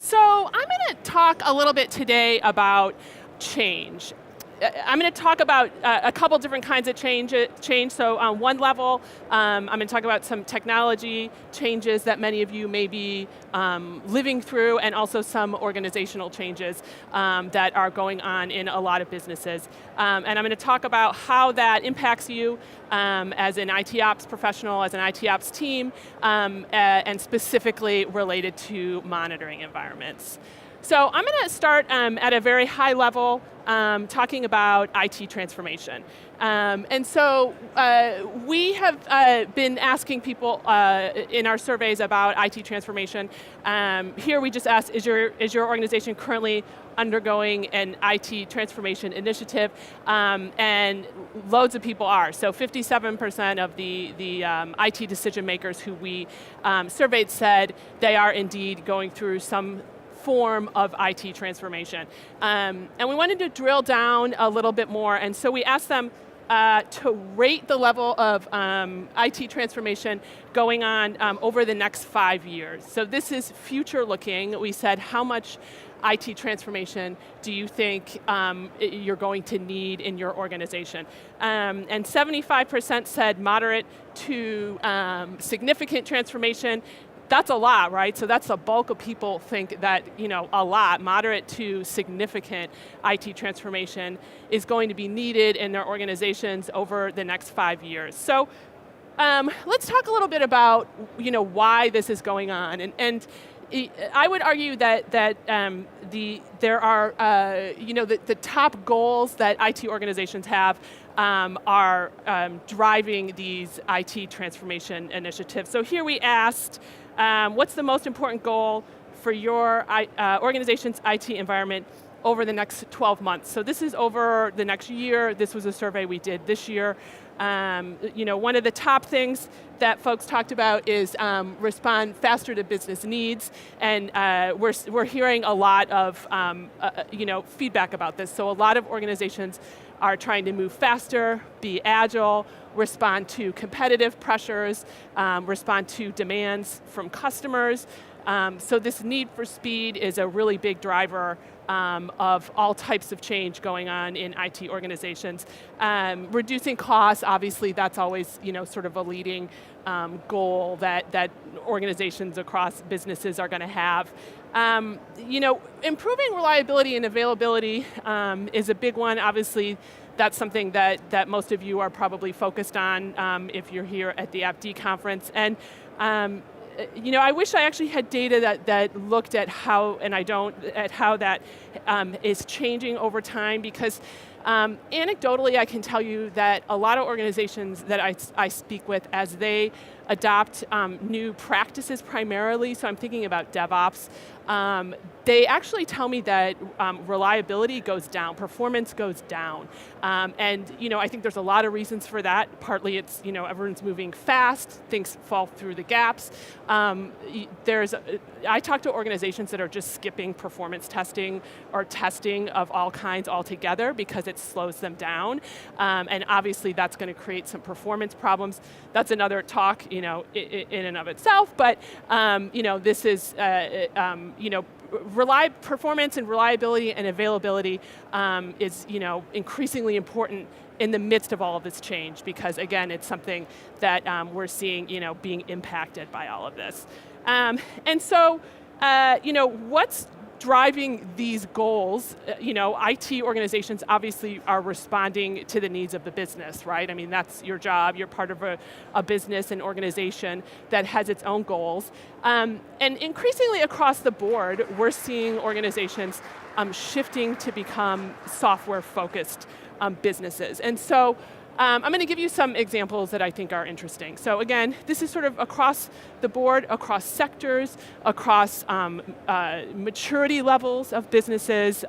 So I'm going to talk a little bit today about change. I'm going to talk about a couple different kinds of change. So on one level, I'm going to talk about some technology changes that many of you may be living through, and also some organizational changes that are going on in a lot of businesses. And I'm going to talk about how that impacts you as an IT ops professional, as an IT ops team, and specifically related to monitoring environments. So I'm going to start at a very high level, talking about IT transformation. And so we have been asking people in our surveys about IT transformation. Here we just asked, is your organization currently undergoing an IT transformation initiative? And loads of people are. So 57% of the IT decision makers who we surveyed said they are indeed going through some form of IT transformation. And we wanted to drill down a little bit more, and so we asked them to rate the level of IT transformation going on over the next 5 years. So this is future looking. We said, how much IT transformation do you think you're going to need in your organization? And 75% said moderate to significant transformation. That's a lot, right? So that's the bulk of people think that, a lot, moderate to significant IT transformation is going to be needed in their organizations over the next 5 years. So let's talk a little bit about, why this is going on. And I would argue that there are, the top goals that IT organizations have are driving these IT transformation initiatives. So here we asked, what's the most important goal for your organization's IT environment over the next 12 months? So this is over the next year. This was a survey we did this year. One of the top things that folks talked about is respond faster to business needs, and we're hearing a lot of feedback about this. So a lot of organizations are trying to move faster, be agile, respond to competitive pressures, respond to demands from customers. So this need for speed is a really big driver of all types of change going on in IT organizations. Reducing costs, obviously that's always sort of a leading goal that organizations across businesses are going to have. Improving reliability and availability is a big one. Obviously, that's something that most of you are probably focused on if you're here at the AppD conference. And I wish I actually had data that looked at how, and I don't, at how that is changing over time, because anecdotally I can tell you that a lot of organizations that I speak with, as they adopt new practices primarily, so I'm thinking about DevOps, they actually tell me that reliability goes down, performance goes down. And I think there's a lot of reasons for that. Partly it's, everyone's moving fast, things fall through the gaps. I talk to organizations that are just skipping performance testing or testing of all kinds altogether because it slows them down. And obviously that's going to create some performance problems. That's another talk, in and of itself, but this is, performance and reliability and availability is increasingly important in the midst of all of this change, because again, it's something that we're seeing being impacted by all of this. And so what's driving these goals? IT organizations obviously are responding to the needs of the business, right? I mean, that's your job. You're part of a business and organization that has its own goals. And increasingly across the board, we're seeing organizations shifting to become software-focused businesses. And so I'm going to give you some examples that I think are interesting. So again, this is sort of across the board, across sectors, across maturity levels of businesses.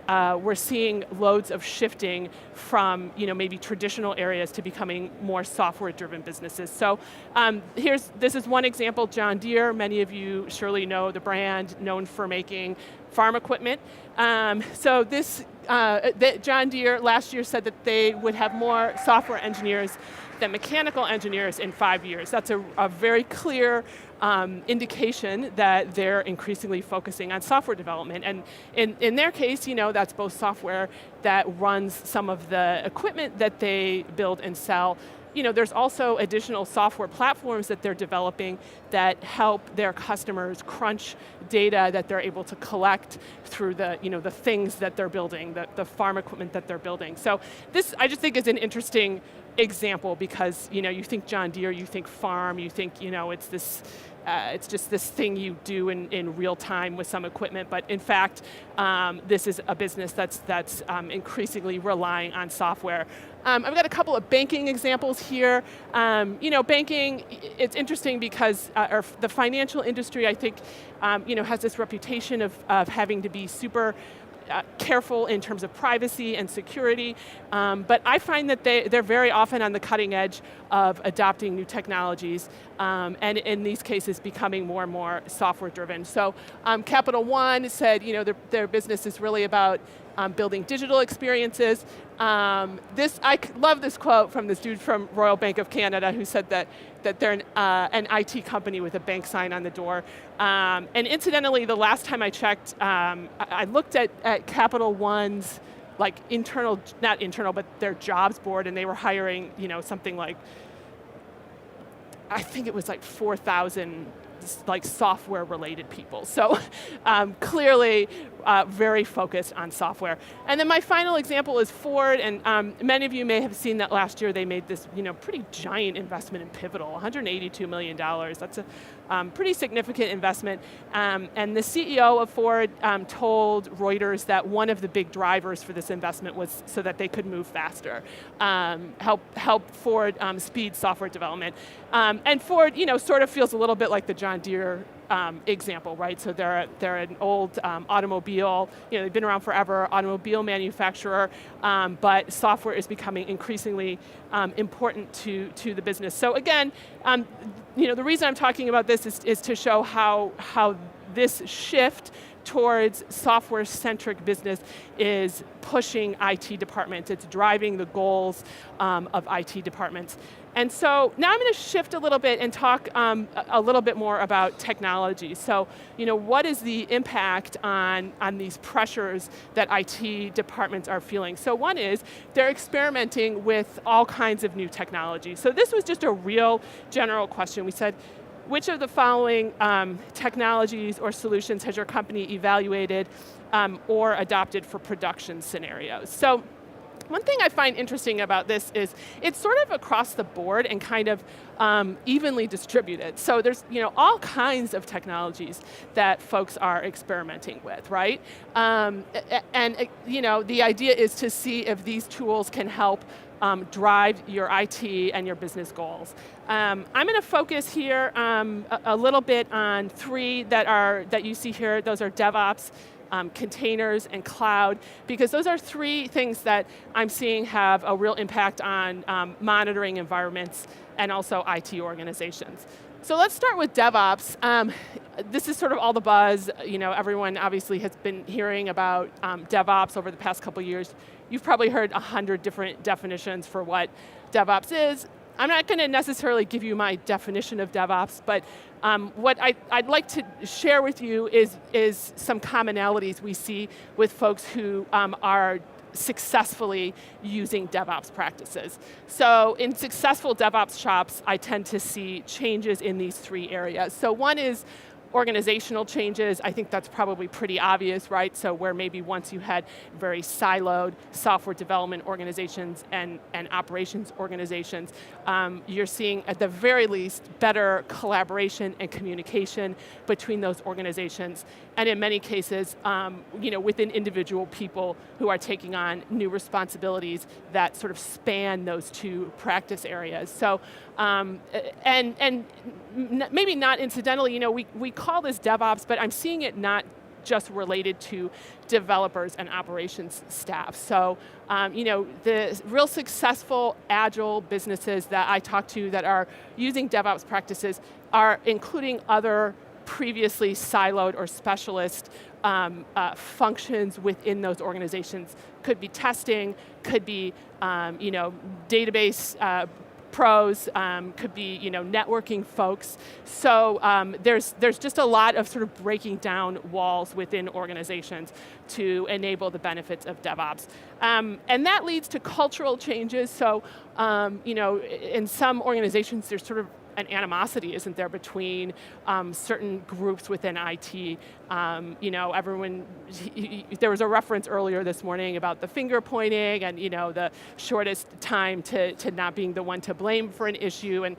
We're seeing loads of shifting from maybe traditional areas to becoming more software-driven businesses. So this is one example, John Deere. Many of you surely know the brand, known for making farm equipment. So this, John Deere last year said that they would have more software engineers than mechanical engineers in 5 years. That's a very clear indication that they're increasingly focusing on software development. And in their case, that's both software that runs some of the equipment that they build and sell. There's also additional software platforms that they're developing that help their customers crunch data that they're able to collect through the things that they're building, the farm equipment that they're building. So this, I just think, is an interesting example because you think John Deere, you think farm, you think it's this. It's just this thing you do in real time with some equipment, but in fact, this is a business that's increasingly relying on software. I've got a couple of banking examples here. Banking, it's interesting because the financial industry, I think, has this reputation of having to be super careful in terms of privacy and security, but I find that they're very often on the cutting edge of adopting new technologies, and in these cases becoming more and more software driven. So Capital One said their business is really about building digital experiences. I love this quote from this dude from Royal Bank of Canada who said that they're an IT company with a bank sign on the door. And incidentally, the last time I checked, I looked at Capital One's not internal, but their jobs board, and they were hiring something like, I think it was like 4,000 software related people. So clearly very focused on software. And then my final example is Ford, and many of you may have seen that last year they made this pretty giant investment in Pivotal, $182 million. That's a pretty significant investment. And the CEO of Ford told Reuters that one of the big drivers for this investment was so that they could move faster, help Ford speed software development. And Ford, sort of feels a little bit like the John Deere example, right? So they're an old automobile, they've been around forever, automobile manufacturer, but software is becoming increasingly important to the business. So again, the reason I'm talking about this is to show how this shift towards software-centric business is pushing IT departments. It's driving the goals of IT departments. And so now I'm going to shift a little bit and talk a little bit more about technology. So, what is the impact on these pressures that IT departments are feeling? So one is they're experimenting with all kinds of new technology. So this was just a real general question. We said, which of the following technologies or solutions has your company evaluated or adopted for production scenarios? So one thing I find interesting about this is it's sort of across the board and kind of evenly distributed. So there's all kinds of technologies that folks are experimenting with, right? And the idea is to see if these tools can help drive your IT and your business goals. I'm going to focus here a little bit on three that you see here. Those are DevOps, containers, and cloud, because those are three things that I'm seeing have a real impact on monitoring environments and also IT organizations. So let's start with DevOps. This is sort of all the buzz. Everyone obviously has been hearing about DevOps over the past couple years. You've probably heard 100 different definitions for what DevOps is. I'm not going to necessarily give you my definition of DevOps, but what I'd like to share with you is some commonalities we see with folks who are successfully using DevOps practices. So in successful DevOps shops, I tend to see changes in these three areas. So one is organizational changes. I think that's probably pretty obvious, right? So where maybe once you had very siloed software development organizations and operations organizations, you're seeing at the very least better collaboration and communication between those organizations, and in many cases, within individual people who are taking on new responsibilities that sort of span those two practice areas. So, and maybe not incidentally, we call this DevOps, but I'm seeing it not just related to developers and operations staff. So, the real successful agile businesses that I talk to that are using DevOps practices are including other previously siloed or specialist functions within those organizations. Could be testing, could be database pros, could be networking folks. So there's just a lot of sort of breaking down walls within organizations to enable the benefits of DevOps. And that leads to cultural changes. So in some organizations there's sort of an animosity, isn't there, between certain groups within IT. Everyone, there was a reference earlier this morning about the finger pointing and the shortest time to not being the one to blame for an issue, and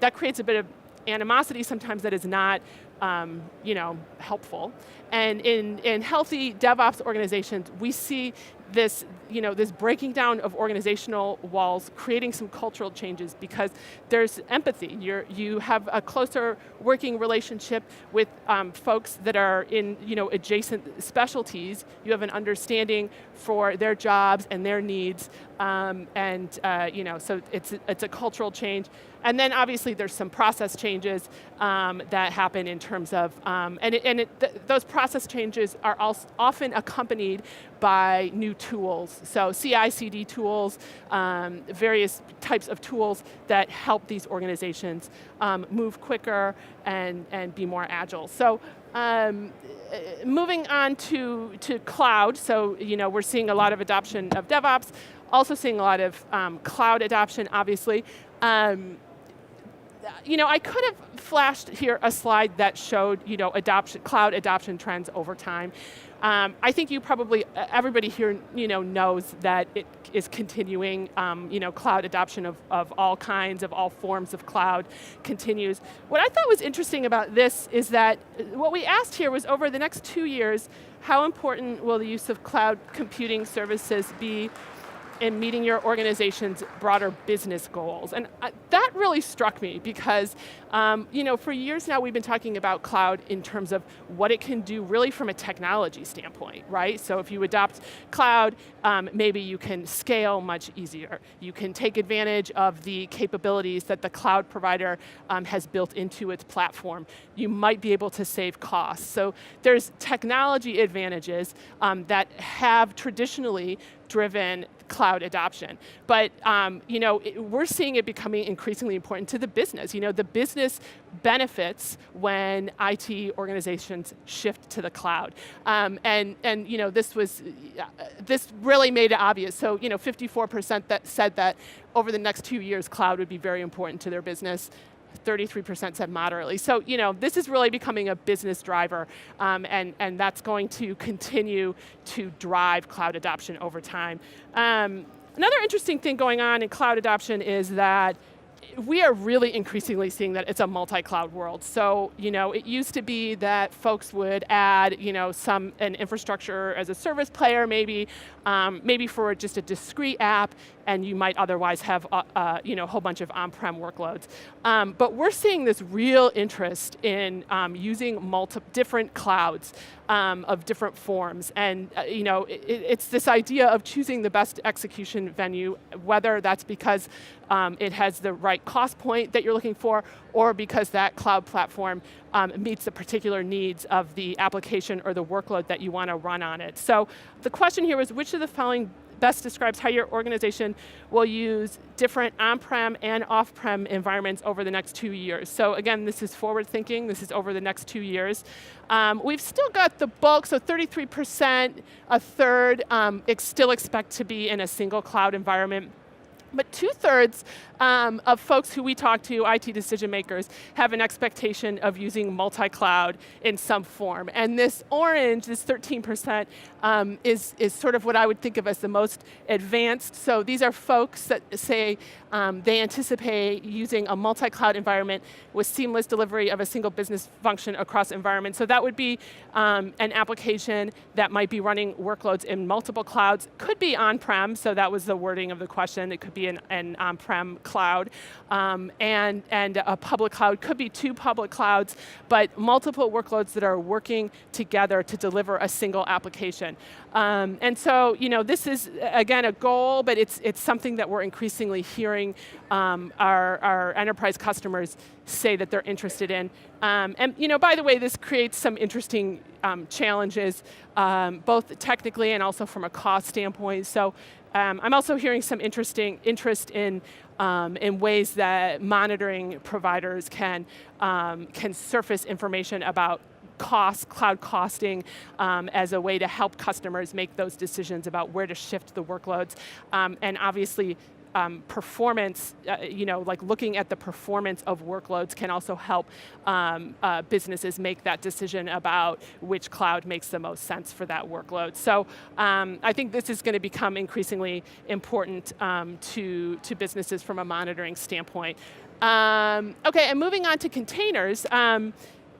that creates a bit of animosity sometimes that is not helpful. And in healthy DevOps organizations, we see this, this breaking down of organizational walls, creating some cultural changes because there's empathy. You have a closer working relationship with folks that are in, adjacent specialties. You have an understanding for their jobs and their needs, so it's a cultural change. And then obviously there's some process changes that happen in terms of, those process changes are also often accompanied by new tools. So CI/CD tools, various types of tools that help these organizations move quicker and be more agile. So moving on to cloud, so we're seeing a lot of adoption of DevOps, also seeing a lot of cloud adoption, obviously. I could have flashed here a slide that showed, cloud adoption trends over time. I think everybody here, knows that it is continuing. Cloud adoption of all kinds, of all forms of cloud continues. What I thought was interesting about this is that what we asked here was, over the next 2 years, how important will the use of cloud computing services be in meeting your organization's broader business goals? And that really struck me because, for years now we've been talking about cloud in terms of what it can do really from a technology standpoint, right? So if you adopt cloud, maybe you can scale much easier. You can take advantage of the capabilities that the cloud provider has built into its platform. You might be able to save costs. So there's technology advantages that have traditionally driven cloud adoption. But we're seeing it becoming increasingly important to the business. The business benefits when IT organizations shift to the cloud. This really made it obvious. So 54% that said that over the next 2 years cloud would be very important to their business. 33% said moderately. So, this is really becoming a business driver, and that's going to continue to drive cloud adoption over time. Another interesting thing going on in cloud adoption is that we are really increasingly seeing that it's a multi-cloud world. So, it used to be that folks would add, an infrastructure as a service player, maybe for just a discrete app, and you might otherwise have, a whole bunch of on-prem workloads. But we're seeing this real interest in using different clouds of different forms. And, it's this idea of choosing the best execution venue, whether that's because it has the right cost point that you're looking for, or because that cloud platform meets the particular needs of the application or the workload that you want to run on it. So the question here was, which of the following best describes how your organization will use different on-prem and off-prem environments over the next 2 years. So again, this is forward thinking. This is over the next 2 years. We've still got the bulk, so 33%, a third, still expect to be in a single cloud environment. But 2/3 of folks who we talk to, IT decision makers, have an expectation of using multi-cloud in some form. And this orange, this 13%, is sort of what I would think of as the most advanced. So these are folks that say they anticipate using a multi-cloud environment with seamless delivery of a single business function across environments. So that would be an application that might be running workloads in multiple clouds. Could be on-prem, so that was the wording of the question. It could be an on-prem cloud, and a public cloud. Could be 2 public clouds, but multiple workloads that are working together to deliver a single application. And so, this is, again, a goal, but it's something that we're increasingly hearing our enterprise customers say that they're interested in. And by the way, this creates some interesting challenges, both technically and also from a cost standpoint. So I'm also hearing some interesting interest in in ways that monitoring providers can surface information about cost, cloud costing, as a way to help customers make those decisions about where to shift the workloads. And obviously, performance, like looking at the performance of workloads can also help businesses make that decision about which cloud makes the most sense for that workload. So I think this is going to become increasingly important to businesses from a monitoring standpoint. Okay, and moving on to containers.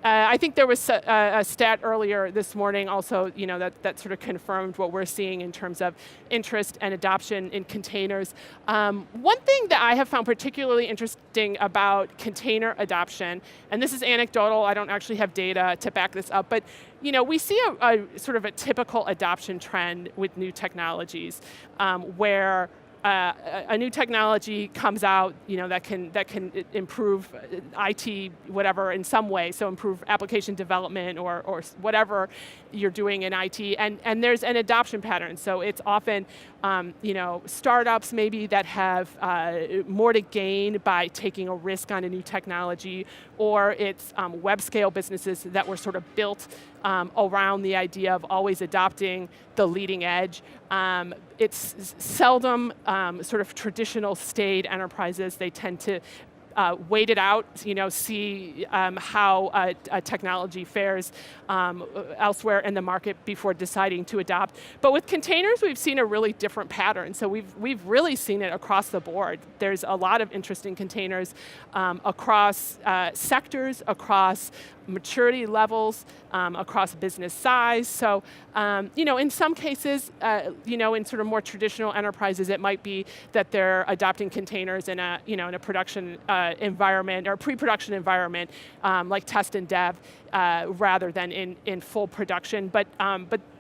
I think there was a stat earlier this morning also, that sort of confirmed what we're seeing in terms of interest and adoption in containers. One thing that I have found particularly interesting about container adoption, and this is anecdotal, I don't actually have data to back this up, but we see a sort of a typical adoption trend with new technologies, where a new technology comes out, that can improve IT, whatever, in some way. So improve application development or whatever you're doing in IT, and there's an adoption pattern. So it's often, startups maybe that have more to gain by taking a risk on a new technology, or it's web scale businesses that were sort of built around the idea of always adopting the leading edge. It's seldom sort of traditional staid enterprises. They tend to wait it out, see how a technology fares elsewhere in the market before deciding to adopt. But with containers, we've seen a really different pattern. So we've really seen it across the board. There's a lot of interest in containers across sectors, across maturity levels, across business size. So, in some cases, in sort of more traditional enterprises, it might be that they're adopting containers in a production environment or pre-production environment, like test and dev, rather than in full production. But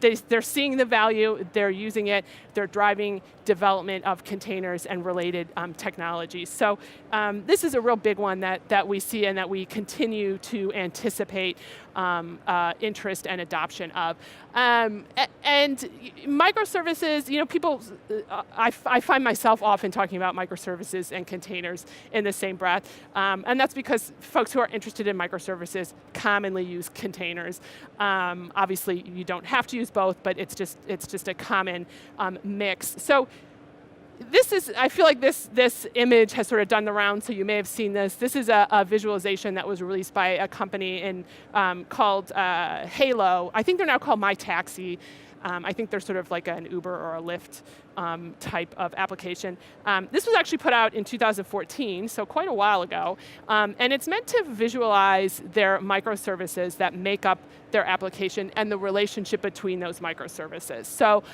they're seeing the value, they're using it, they're driving development of containers and related technologies. So this is a real big one that we see and that we continue to anticipate interest and adoption of. And microservices, people, I find myself often talking about microservices and containers in the same breath. And that's because folks who are interested in microservices commonly use containers. Obviously, you don't have to use both, but it's just a common mix. So I feel like this image has sort of done the round, so you may have seen this. This is a visualization that was released by a company called Halo. I think they're now called MyTaxi. I think they're sort of like an Uber or a Lyft type of application. This was actually put out in 2014, so quite a while ago. And it's meant to visualize their microservices that make up their application and the relationship between those microservices. So,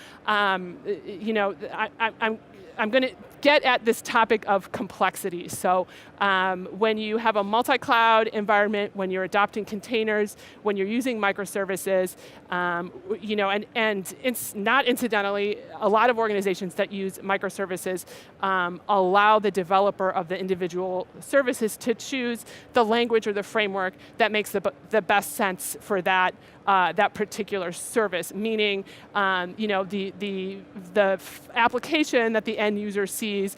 I'm going to get at this topic of complexity. So when you have a multi-cloud environment, when you're adopting containers, when you're using microservices, and it's not incidentally, a lot of organizations that use microservices allow the developer of the individual services to choose the language or the framework that makes the best sense for that particular service, meaning the application that the end user sees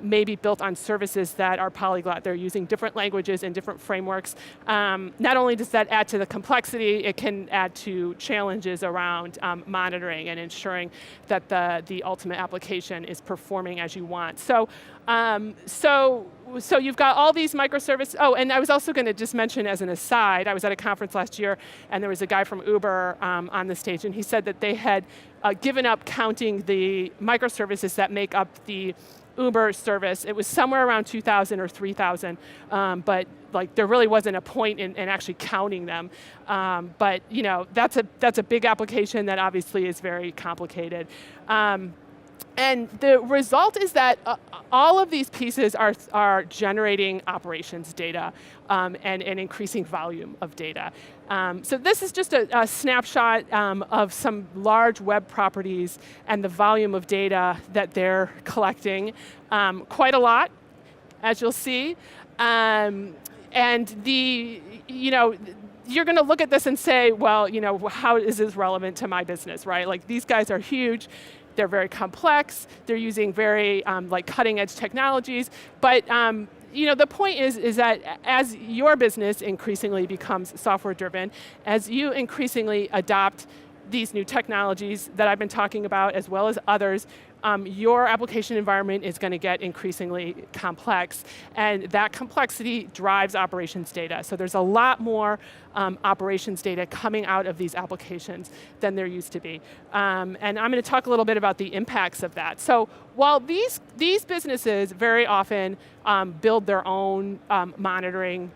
may be built on services that are polyglot. They're using different languages and different frameworks. Not only does that add to the complexity, it can add to challenges around monitoring and ensuring that the ultimate application is performing as you want. So you've got all these microservices. Oh, and I was also going to just mention as an aside, I was at a conference last year, and there was a guy from Uber on the stage, and he said that they had given up counting the microservices that make up the Uber service. It was somewhere around 2,000 or 3,000, but there really wasn't a point in actually counting them. But that's a big application that obviously is very complicated. And the result is that all of these pieces are generating operations data and an increasing volume of data. So this is just a snapshot of some large web properties and the volume of data that they're collecting. Quite a lot, as you'll see. And you're going to look at this and say, well, how is this relevant to my business, right? Like, these guys are huge. they're very complex, they're using very like cutting edge technologies, but the point is that as your business increasingly becomes software driven, as you increasingly adopt these new technologies that I've been talking about, as well as others, your application environment is going to get increasingly complex, and that complexity drives operations data. So there's a lot more operations data coming out of these applications than there used to be. And I'm going to talk a little bit about the impacts of that. So while these businesses very often build their own monitoring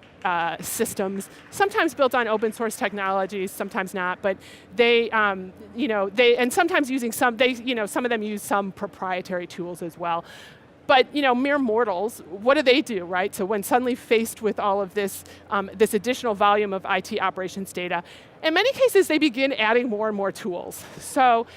systems, sometimes built on open source technologies, sometimes not, but they and sometimes using some of them use some proprietary tools as well. But mere mortals, what do they do, right? So when suddenly faced with all of this, this additional volume of IT operations data, in many cases they begin adding more and more tools. So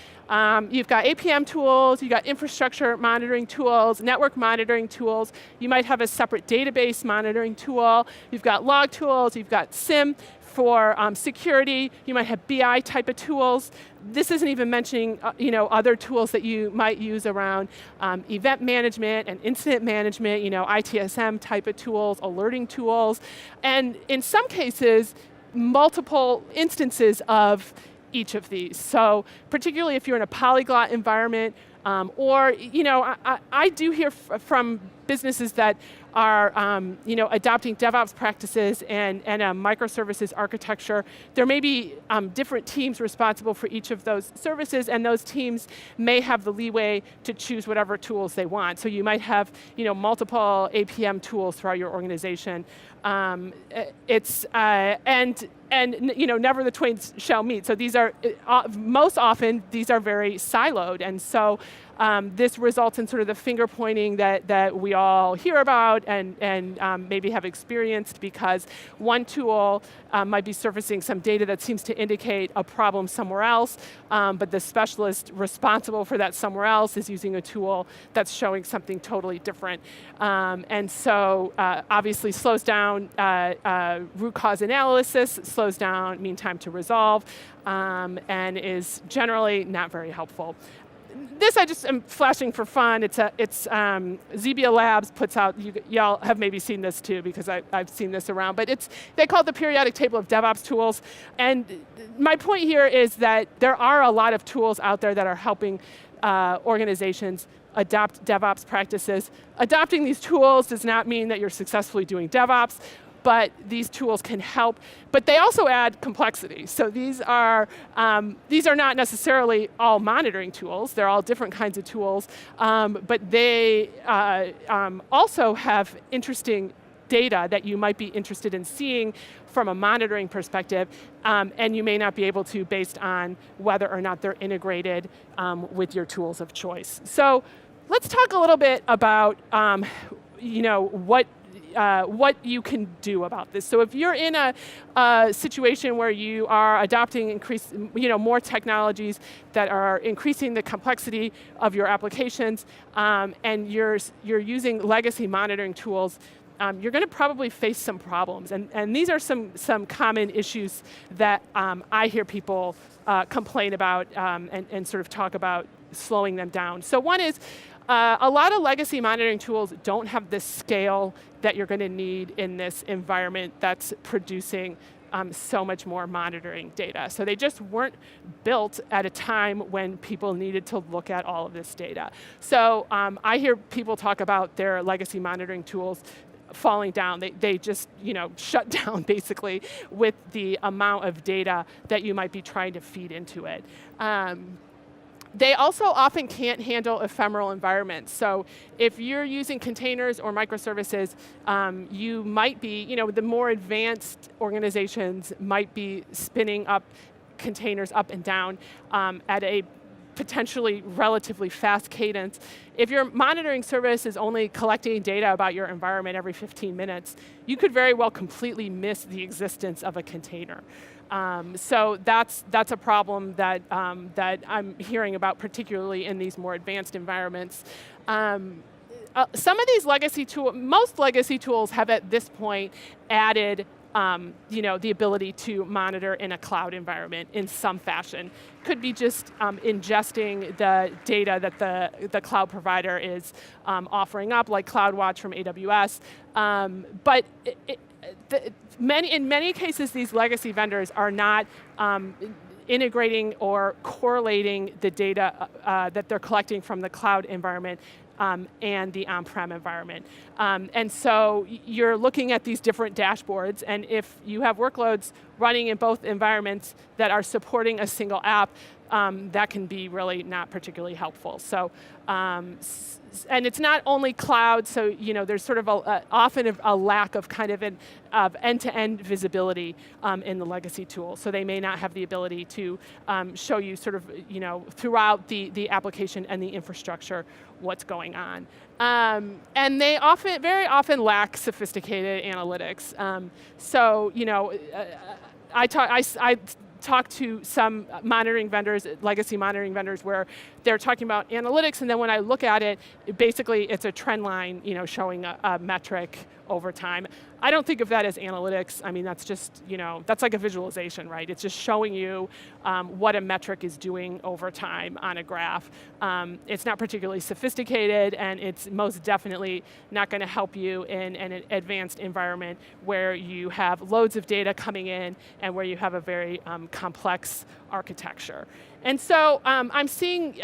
you've got APM tools, you've got infrastructure monitoring tools, network monitoring tools, you might have a separate database monitoring tool, you've got log tools, you've got SIM for security, you might have BI type of tools. This isn't even mentioning other tools that you might use around event management and incident management, ITSM type of tools, alerting tools, and in some cases, multiple instances of each of these. So particularly if you're in a polyglot environment, or I do hear from businesses that are adopting DevOps practices and a microservices architecture. There may be different teams responsible for each of those services, and those teams may have the leeway to choose whatever tools they want. So you might have multiple APM tools throughout your organization. And never the twain shall meet. So these are most often these are very siloed, and so this results in sort of the finger pointing that we all hear about and maybe have experienced, because one tool might be surfacing some data that seems to indicate a problem somewhere else, but the specialist responsible for that somewhere else is using a tool that's showing something totally different. And so obviously slows down root cause analysis, slows down mean time to resolve, and is generally not very helpful. This I just am flashing for fun. It's Zebia Labs puts out, y'all have maybe seen this too, because I've seen this around, but they call it the periodic table of DevOps tools. And my point here is that there are a lot of tools out there that are helping organizations adopt DevOps practices. Adopting these tools does not mean that you're successfully doing DevOps, but these tools can help. But they also add complexity. So these are not necessarily all monitoring tools. They're all different kinds of tools, but they also have interesting data that you might be interested in seeing from a monitoring perspective, and you may not be able to based on whether or not they're integrated with your tools of choice. So let's talk a little bit about what you can do about this. So if you're in a situation where you are adopting more technologies that are increasing the complexity of your applications, and you're using legacy monitoring tools, you're going to probably face some problems. And these are some common issues that I hear people complain about and sort of talk about slowing them down. So one is, a lot of legacy monitoring tools don't have the scale that you're going to need in this environment that's producing so much more monitoring data. So they just weren't built at a time when people needed to look at all of this data. So I hear people talk about their legacy monitoring tools falling down. They just shut down basically with the amount of data that you might be trying to feed into it. They also often can't handle ephemeral environments. So if you're using containers or microservices, you might be, the more advanced organizations might be spinning up containers up and down at a potentially relatively fast cadence. If your monitoring service is only collecting data about your environment every 15 minutes, you could very well completely miss the existence of a container. So that's a problem that I'm hearing about, particularly in these more advanced environments. Some of these most legacy tools have at this point added the ability to monitor in a cloud environment in some fashion. Could be just ingesting the data that the cloud provider is offering up, like CloudWatch from AWS. But in many cases, these legacy vendors are not integrating or correlating the data that they're collecting from the cloud environment and the on-prem environment. And so you're looking at these different dashboards, and if you have workloads running in both environments that are supporting a single app, that can be really not particularly helpful. So, and it's not only cloud, so there's sort of often a lack of kind of end-to-end visibility in the legacy tool. So they may not have the ability to show you sort of throughout the application and the infrastructure what's going on. And they very often lack sophisticated analytics. I talked to some monitoring vendors, legacy monitoring vendors, where they're talking about analytics, and then when I look at it, basically it's a trend line, showing a metric over time. I don't think of that as analytics. I mean, that's just, that's like a visualization, right? It's just showing you what a metric is doing over time on a graph. It's not particularly sophisticated, and it's most definitely not going to help you in an advanced environment where you have loads of data coming in and where you have a very complex architecture. And so I'm seeing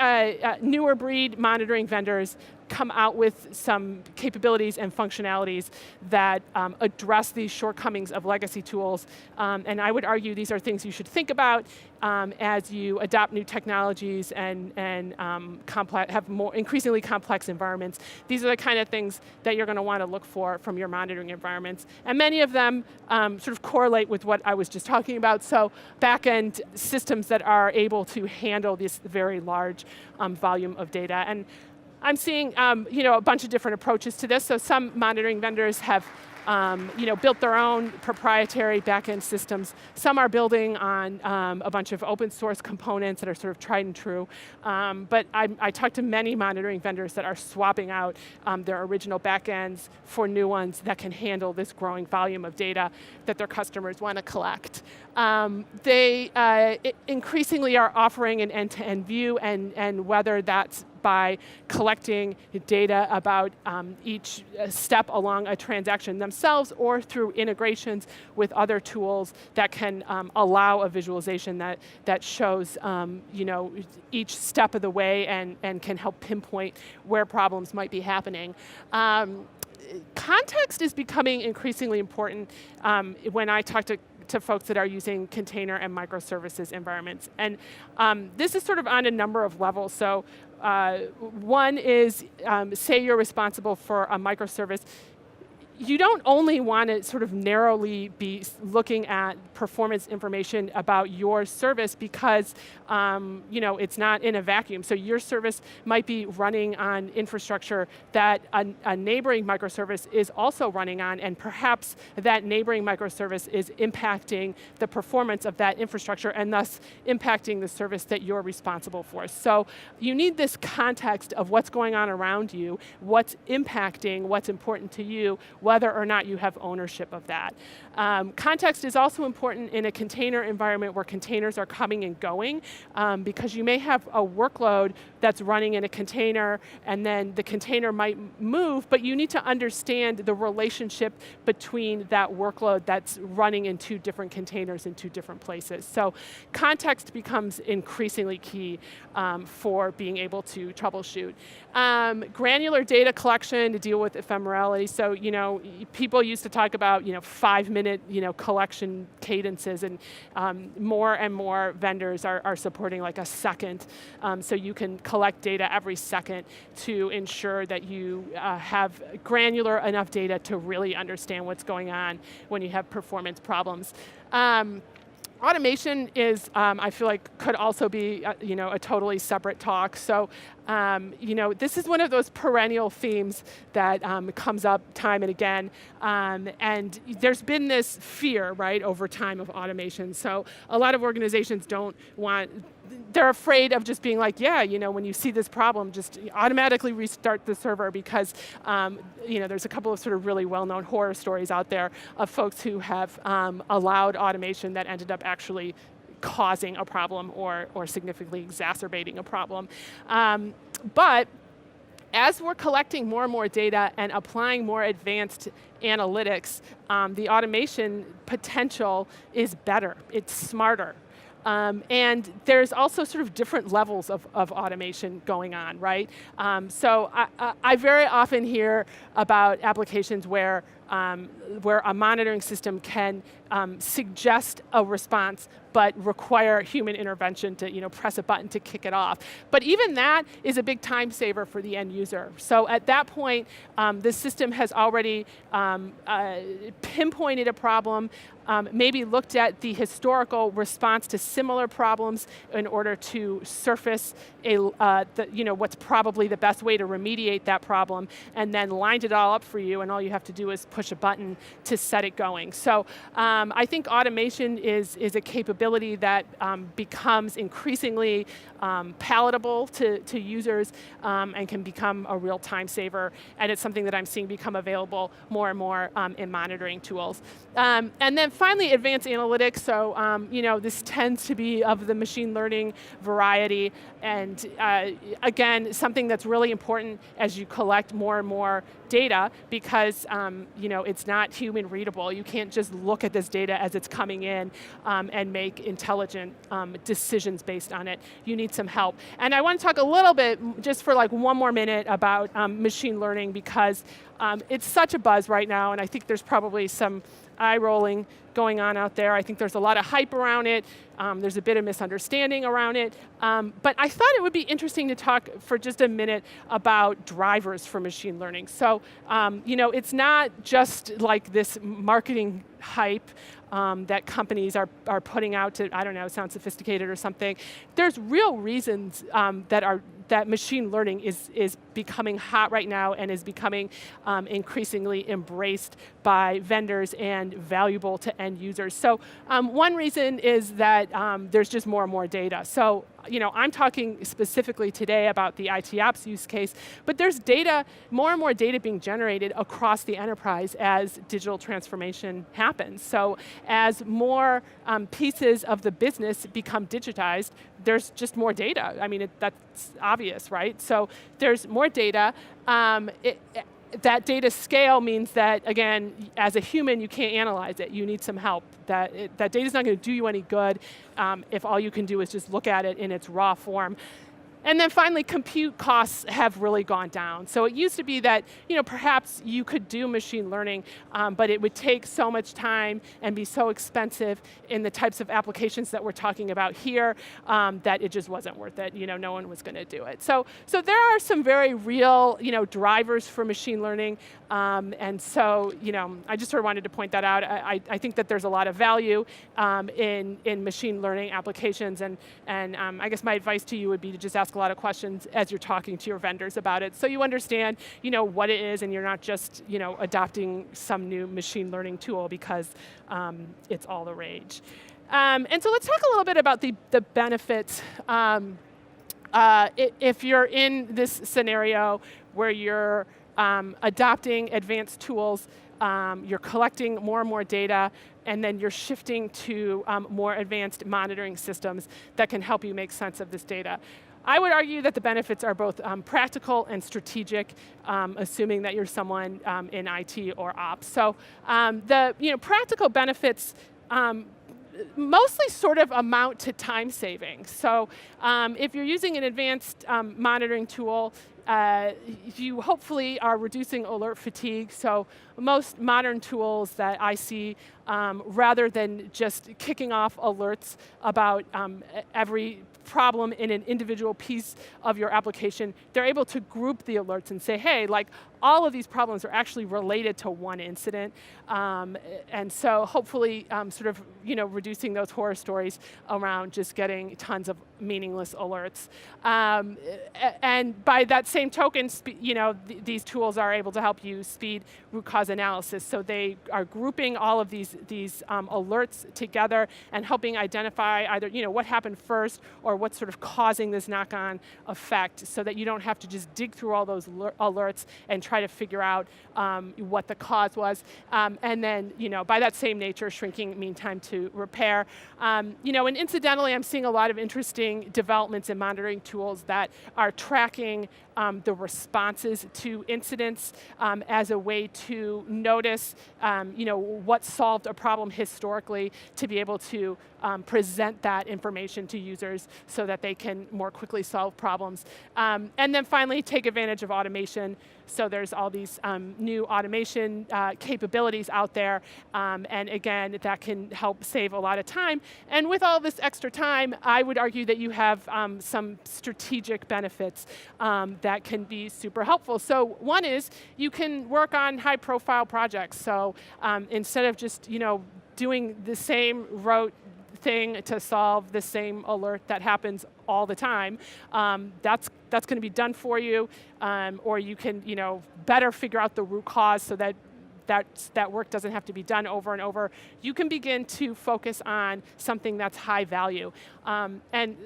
newer breed monitoring vendors come out with some capabilities and functionalities that address these shortcomings of legacy tools. And I would argue these are things you should think about as you adopt new technologies and have more increasingly complex environments. These are the kind of things that you're going to want to look for from your monitoring environments. And many of them sort of correlate with what I was just talking about. So back-end systems that are able to handle this very large volume of data. And I'm seeing a bunch of different approaches to this. So some monitoring vendors have built their own proprietary back-end systems. Some are building on a bunch of open source components that are sort of tried and true. But I talked to many monitoring vendors that are swapping out their original back-ends for new ones that can handle this growing volume of data that their customers want to collect. They increasingly are offering an end-to-end view, and whether that's by collecting data about each step along a transaction themselves, or through integrations with other tools that can allow a visualization that shows each step of the way and can help pinpoint where problems might be happening. Context is becoming increasingly important when I talk to folks that are using container and microservices environments. And this is sort of on a number of levels. So one is, say you're responsible for a microservice. You don't only want to sort of narrowly be looking at performance information about your service because it's not in a vacuum. So your service might be running on infrastructure that a neighboring microservice is also running on, and perhaps that neighboring microservice is impacting the performance of that infrastructure and thus impacting the service that you're responsible for. So you need this context of what's going on around you, what's impacting what's important to you, whether or not you have ownership of that. Context is also important in a container environment where containers are coming and going, because you may have a workload that's running in a container, and then the container might move, but you need to understand the relationship between that workload that's running in two different containers in two different places. So context becomes increasingly key for being able to troubleshoot. Granular data collection to deal with ephemerality. So people used to talk about 5-minute collection cadences, and more and more vendors are supporting like a second. So you can collect data every second to ensure that you have granular enough data to really understand what's going on when you have performance problems. Automation is, I feel like, could also be, a totally separate talk. So, this is one of those perennial themes that comes up time and again. And there's been this fear, right, over time of automation. So a lot of organizations don't want they're afraid of just being like, yeah, when you see this problem, just automatically restart the server because there's a couple of sort of really well-known horror stories out there of folks who have allowed automation that ended up actually causing a problem or significantly exacerbating a problem. But as we're collecting more and more data and applying more advanced analytics, the automation potential is better, it's smarter. And there's also sort of different levels of automation going on, right? So I very often hear about applications where a monitoring system can suggest a response but require human intervention to press a button to kick it off. But even that is a big time saver for the end user. So at that point, the system has already pinpointed a problem, maybe looked at the historical response to similar problems in order to surface what's probably the best way to remediate that problem, and then lined it all up for you, and all you have to do is push a button to set it going. So I think automation is a capability that becomes increasingly palatable to users and can become a real time saver, and it's something that I'm seeing become available more and more in monitoring tools. And then finally, advanced analytics. So this tends to be of the machine learning variety, and again, something that's really important as you collect more and more data, because it's not human readable. You can't just look at this data as it's coming in and make intelligent decisions based on it. You need some help. And I want to talk a little bit, just for like one more minute, about machine learning, because it's such a buzz right now, and I think there's probably some eye rolling going on out there. I think there's a lot of hype around it. There's a bit of misunderstanding around it. But I thought it would be interesting to talk for just a minute about drivers for machine learning. So, it's not just like this marketing hype that companies are putting out to, I don't know, sound sophisticated or something. There's real reasons that machine learning is becoming hot right now and is becoming increasingly embraced by vendors and valuable to end users. So one reason is that there's just more and more data. So I'm talking specifically today about the IT ops use case, but there's data, more and more data being generated across the enterprise as digital transformation happens. So as more pieces of the business become digitized, there's just more data. I mean, that's obvious, right? So there's more data. That data scale means that, again, as a human, you can't analyze it. You need some help. That data's not going to do you any good if all you can do is just look at it in its raw form. And then finally, compute costs have really gone down. So it used to be that perhaps you could do machine learning, but it would take so much time and be so expensive in the types of applications that we're talking about here that it just wasn't worth it. No one was going to do it. So there are some very real drivers for machine learning, and so I just sort of wanted to point that out. I think that there's a lot of value in machine learning applications, and I guess my advice to you would be to just ask a lot of questions as you're talking to your vendors about it, so you understand what it is, and you're not just adopting some new machine learning tool because it's all the rage. And so let's talk a little bit about the benefits. If you're in this scenario where you're adopting advanced tools, you're collecting more and more data, and then you're shifting to more advanced monitoring systems that can help you make sense of this data. I would argue that the benefits are both practical and strategic, assuming that you're someone in IT or ops. So the practical benefits mostly sort of amount to time savings. So if you're using an advanced monitoring tool, you hopefully are reducing alert fatigue. So most modern tools that I see, rather than just kicking off alerts about every problem in an individual piece of your application, they're able to group the alerts and say, hey, like all of these problems are actually related to one incident. And so hopefully sort of reducing those horror stories around just getting tons of meaningless alerts. And by that same token, these tools are able to help you speed root cause analysis. So they are grouping all of these alerts together and helping identify either what happened first or what's sort of causing this knock-on effect, so that you don't have to just dig through all those alerts and try to figure out what the cause was. And then by that same nature, shrinking mean time to repair. And incidentally, I'm seeing a lot of interesting developments in monitoring tools that are tracking the responses to incidents as a way to notice what solved a problem historically, to be able to present that information to users so that they can more quickly solve problems. And then finally, take advantage of automation. So there's all these new automation capabilities out there, and again, that can help save a lot of time. And with all this extra time, I would argue that you have some strategic benefits that can be super helpful. So one is you can work on high-profile projects. So instead of just doing the same rote thing to solve the same alert that happens all the time, that's going to be done for you, or you can better figure out the root cause so that that work doesn't have to be done over and over. You can begin to focus on something that's high value. And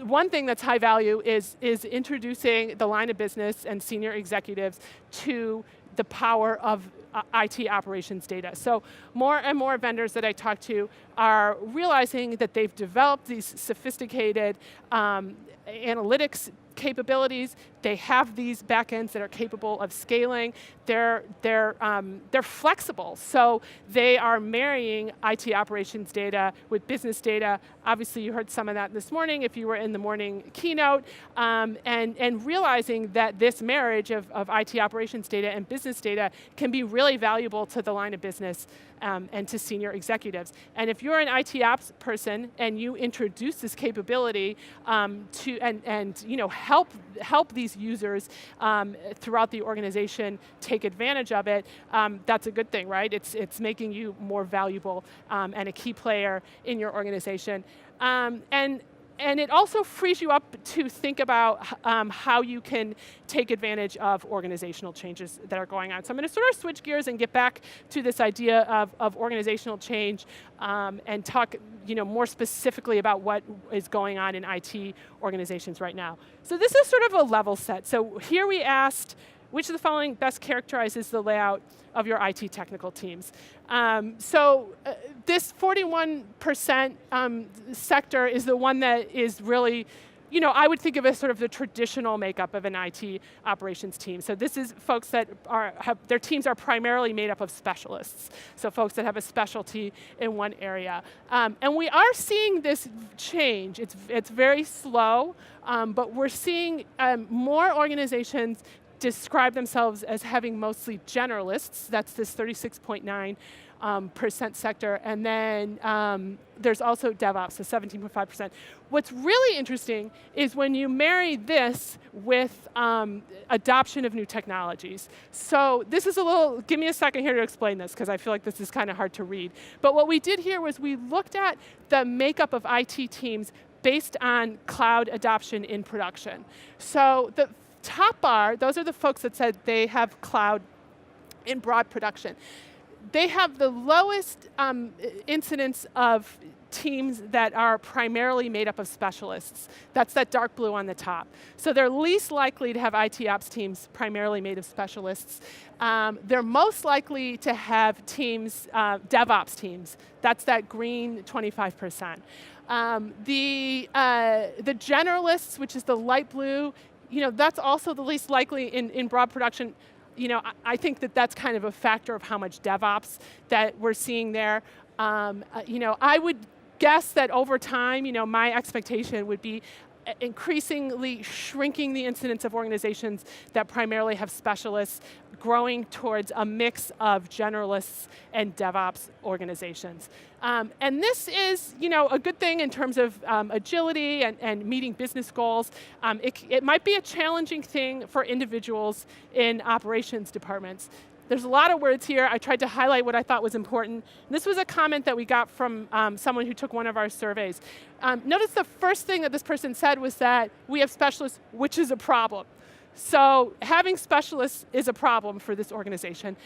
one thing that's high value is introducing the line of business and senior executives to the power of IT operations data. So more and more vendors that I talk to are realizing that they've developed these sophisticated analytics capabilities. They have these backends that are capable of scaling. They're flexible, so they are marrying IT operations data with business data. Obviously, you heard some of that this morning if you were in the morning keynote, and realizing that this marriage of IT operations data and business data can be really valuable to the line of business and to senior executives. And if you're an IT ops person and you introduce this capability to help these users throughout the organization take advantage of it, that's a good thing, right? It's making you more valuable and a key player in your organization. And it also frees you up to think about how you can take advantage of organizational changes that are going on. So I'm going to sort of switch gears and get back to this idea of organizational change and talk more specifically about what is going on in IT organizations right now. So this is sort of a level set. So here we asked, which of the following best characterizes the layout of your IT technical teams? This 41% sector is the one that is really, I would think of as sort of the traditional makeup of an IT operations team. So this is folks that their teams are primarily made up of specialists. So folks that have a specialty in one area. And we are seeing this change. It's very slow, but we're seeing more organizations describe themselves as having mostly generalists. That's this 36.9% sector. And then there's also DevOps, so 17.5%. What's really interesting is when you marry this with adoption of new technologies. So this is give me a second here to explain this, because I feel like this is kind of hard to read. But what we did here was we looked at the makeup of IT teams based on cloud adoption in production. So the top bar, those are the folks that said they have cloud in broad production. They have the lowest incidence of teams that are primarily made up of specialists. That's that dark blue on the top. So they're least likely to have IT ops teams primarily made of specialists. They're most likely to have teams, DevOps teams. That's that green 25%. The generalists, which is the light blue, that's also the least likely in broad production. I think that's kind of a factor of how much DevOps that we're seeing there. I would guess that over time, my expectation would be increasingly shrinking the incidence of organizations that primarily have specialists, growing towards a mix of generalists and DevOps organizations. And this is a good thing in terms of agility and meeting business goals. It might be a challenging thing for individuals in operations departments. There's a lot of words here. I tried to highlight what I thought was important. This was a comment that we got from someone who took one of our surveys. Notice the first thing that this person said was that we have specialists, which is a problem. So having specialists is a problem for this organization.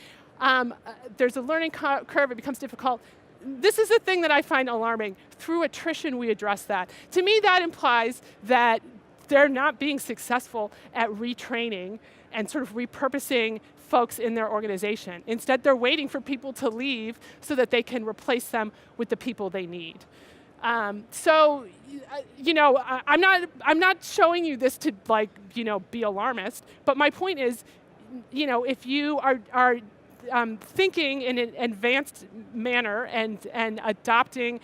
There's a learning curve, it becomes difficult. This is the thing that I find alarming. Through attrition, we address that. To me, that implies that they're not being successful at retraining and sort of repurposing folks in their organization. Instead, they're waiting for people to leave so that they can replace them with the people they need. So, I'm not showing you this to be alarmist, but my point is, if you are thinking in an advanced manner and adopting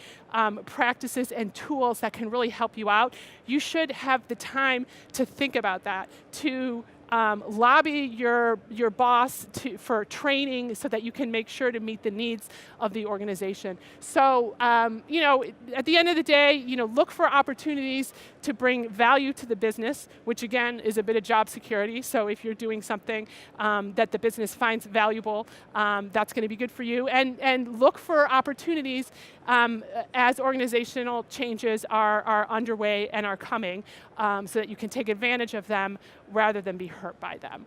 practices and tools that can really help you out, you should have the time to think about that, to lobby your boss for training so that you can make sure to meet the needs of the organization. So, at the end of the day, look for opportunities to bring value to the business, which again is a bit of job security. So if you're doing something that the business finds valuable, that's going to be good for you. And look for opportunities as organizational changes are underway and are coming, so that you can take advantage of them rather than be hurt by them.